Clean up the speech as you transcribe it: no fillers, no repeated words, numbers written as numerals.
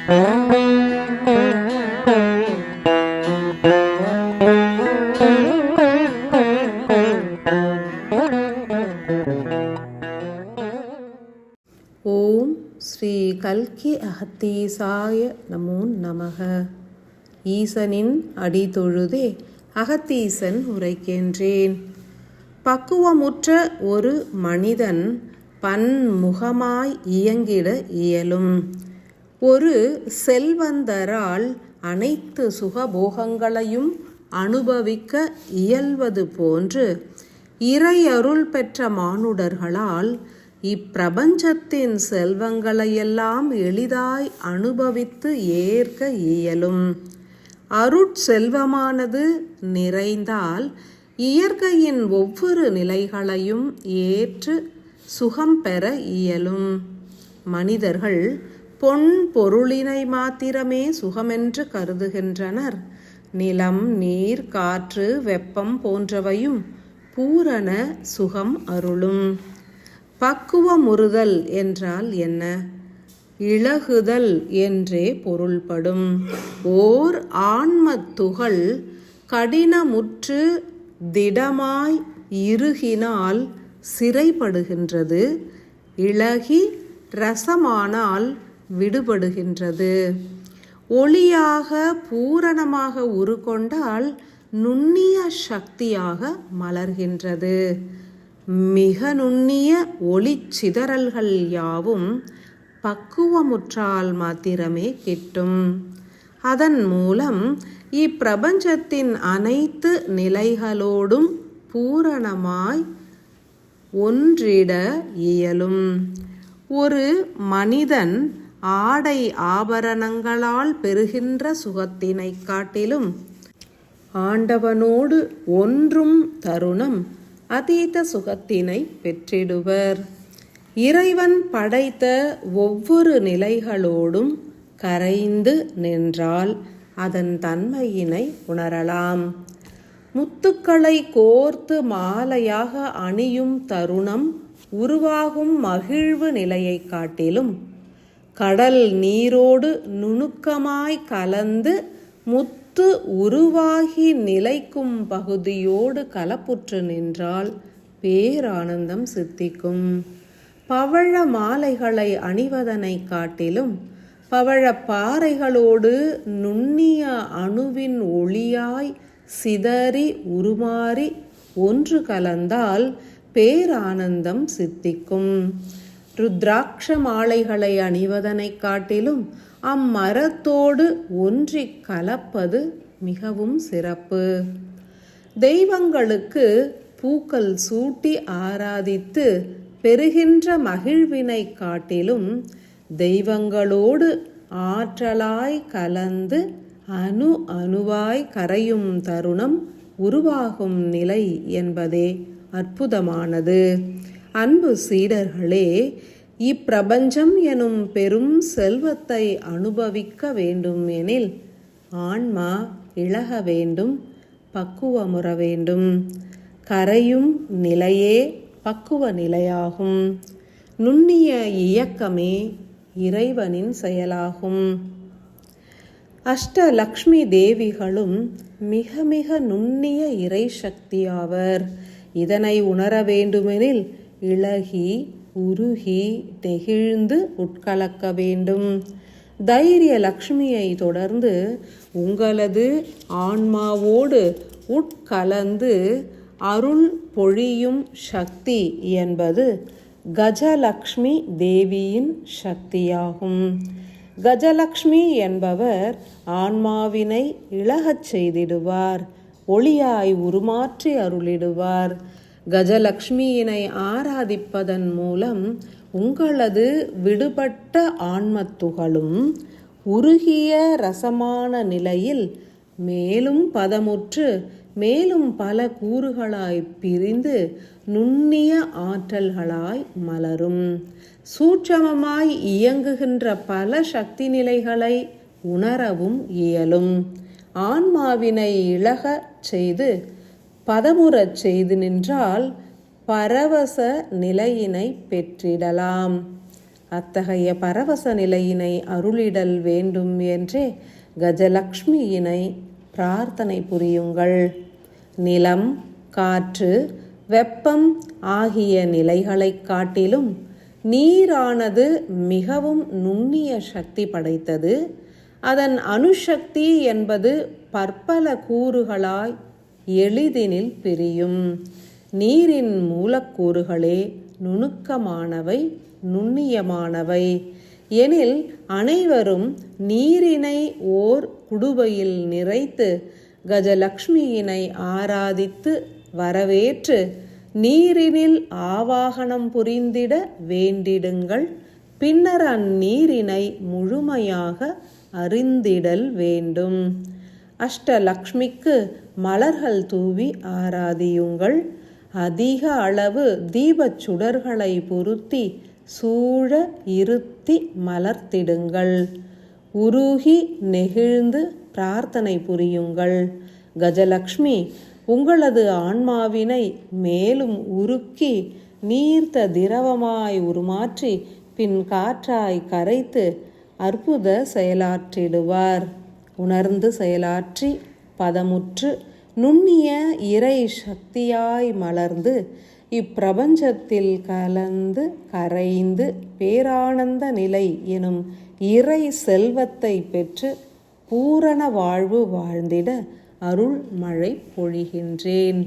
ஓம் ஸ்ரீ கல்கி அகத்தீசாய நமோ நமக. ஈசனின் அடி தொழுதே அகத்தீசன் உரைக்கின்றேன். பக்குவமுற்ற ஒரு மனிதன் பன்முகமாய் இயங்கிட இயலும். ஒரு செல்வந்தரால் அனைத்து சுகபோகங்களையும் அனுபவிக்க இயல்வது போன்று இறையருள் பெற்ற மானுடர்களால் இப்பிரபஞ்சத்தின் செல்வங்களையெல்லாம் எளிதாய் அனுபவித்து ஏற்க இயலும். அருட்செல்வமானது நிறைந்தால் இயற்கையின் ஒவ்வொரு நிலைகளையும் ஏற்று சுகம் பெற இயலும். மனிதர்கள் பொன் பொருளினை மாத்திரமே சுகமென்று கருதுகின்றனர். நிலம், நீர், காற்று, வெப்பம் போன்றவையும் பூரண சுகம் அருளும். பக்குவமுறுதல் என்றால் என்ன? இளகுதல் என்றே பொருள்படும். ஓர் ஆன்மத் துகள் கடினமுற்று திடமாய் இறுகினால் சிறைப்படுகின்றது. இளகி ரசமானால் விடுபடுகின்றது. ஒளியாக பூரணமாக உருக்கொண்டால் நுண்ணிய சக்தியாக மலர்கின்றது. மிக நுண்ணிய ஒளிச்சிதறல்கள் யாவும் பக்குவமுற்றால் மாத்திரமே கிட்டும். அதன் மூலம் இப்பிரபஞ்சத்தின் அனைத்து நிலைகளோடும் பூரணமாய் ஒன்றிட இயலும். ஒரு மனிதன் ஆடை ஆபரணங்களால் பெறுகின்ற சுகத்தினை காட்டிலும் ஆண்டவனோடு ஒன்றும் தருணம் அதீத சுகத்தினை பெற்றிடுவர். இறைவன் படைத்த ஒவ்வொரு நிலைகளோடும் கரைந்து நின்றால் அதன் தன்மையினை உணரலாம். முத்துக்களை கோர்த்து மாலையாக அணியும் தருணம் உருவாகும் மகிழ்வு நிலையை காட்டிலும் கடல் நீரோடு நுணுக்கமாய் கலந்து முத்து உருவாகி நிலைக்கும் பகுதியோடு கலப்புற்று நின்றால் பேரானந்தம் சித்திக்கும். பவழ மாலைகளை அணிவதனை காட்டிலும் பவழப்பாறைகளோடு நுண்ணிய அணுவின் ஒளியாய் சிதறி உருமாறி ஒன்று கலந்தால் பேரானந்தம் சித்திக்கும். ருத்ராட்ச மாலைகளை அணிவதனை காட்டிலும் அம்மரத்தோடு ஒன்றி கலப்பது மிகவும் சிறப்பு. தெய்வங்களுக்கு பூக்கள் சூட்டி ஆராதித்து பெறுகின்ற மகிழ்வினை காட்டிலும் தெய்வங்களோடு ஆற்றலாய் கலந்து அணு அணுவாய் கரையும் தருணம் உருவாகும் நிலை என்பதே அற்புதமானது. அன்பு சீடர்களே, இப்பிரபஞ்சம் எனும் பெரும் செல்வத்தை அனுபவிக்க வேண்டும் எனில் ஆன்மா இளக வேண்டும், பக்குவமுற வேண்டும். கரையும் நிலையே பக்குவ நிலையாகும். நுண்ணிய இயக்கமே இறைவனின் செயலாகும். அஷ்டலக்ஷ்மி தேவிகளும் மிக மிக நுண்ணிய இறை சக்தியாவர். இதனை உணர வேண்டுமெனில் இளகி உருகி நெகிழ்ந்து உட்கலக்க வேண்டும். தைரிய லக்ஷ்மியை தொடர்ந்து உங்களது ஆன்மாவோடு உட்கலந்து அருள் பொழியும் சக்தி என்பது கஜலக்ஷ்மி தேவியின் சக்தியாகும். கஜலக்ஷ்மி என்பவர் ஆன்மாவினை இளகச் செய்திடுவார், ஒளியாய் உருமாற்றி அருளிடுவார். கஜலக்ஷ்மியினை ஆராதிப்பதன் மூலம் உங்களது விடுபட்ட ஆன்மத்துகளும் உருகிய ரசமான நிலையில் மேலும் பதமுற்று மேலும் பல கூறுகளாய் பிரிந்து நுண்ணிய ஆற்றல்களாய் மலரும். சூட்சமமாய் இயங்குகின்ற பல சக்தி நிலைகளை உணரவும் இயலும். ஆன்மாவினை இளகச் செய்து பதமுறச் செய்து நின்றால் பரவச நிலையினை பெற்றிடலாம். அத்தகைய பரவச நிலையினை அருளிடல் வேண்டும் என்றே கஜலக்ஷ்மியினை பிரார்த்தனை புரியுங்கள். நிலம், காற்று, வெப்பம் ஆகிய நிலைகளைக் காட்டிலும் நீரானது மிகவும் நுண்ணிய சக்தி படைத்தது. அதன் அணுசக்தி என்பது பற்பல கூறுகளாய் எளிதினில் பிரியும். நீரின் மூலக்கூறுகளே நுணுக்கமானவை, நுண்ணியமானவை எனில் அனைவரும் நீரினை ஓர் குடுவையில் நிறைத்து கஜலக்ஷ்மியினை ஆராதித்து வரவேற்று நீரினில் ஆவாகனம் புரிந்திட வேண்டிடுங்கள். பின்னர் அந்நீரினை முழுமையாக அறிந்திடல் வேண்டும். அஷ்டலக்ஷ்மிக்கு மலர்கள் தூவி ஆராதியுங்கள். அதிக அளவு தீபச் சுடர்களை பொருத்தி சூழ இருத்தி மலர்த்திடுங்கள். உருகி நெகிழ்ந்து பிரார்த்தனை புரியுங்கள். கஜலக்ஷ்மி உங்களது ஆன்மாவினை மேலும் உருக்கி நீர்த்த திரவமாய் உருமாற்றி பின் காற்றாய் கரைத்து அற்புத செயலாற்றிடுவார். உணர்ந்து செயலாற்றி பதமுற்று நுண்ணிய இறை சக்தியாய் மலர்ந்து இப்பிரபஞ்சத்தில் கலந்து கரைந்து பேரானந்த நிலை எனும் இறை செல்வத்தை பெற்று பூரண வாழ்வு வாழ்ந்திட அருள் மழை பொழிகின்றேன்.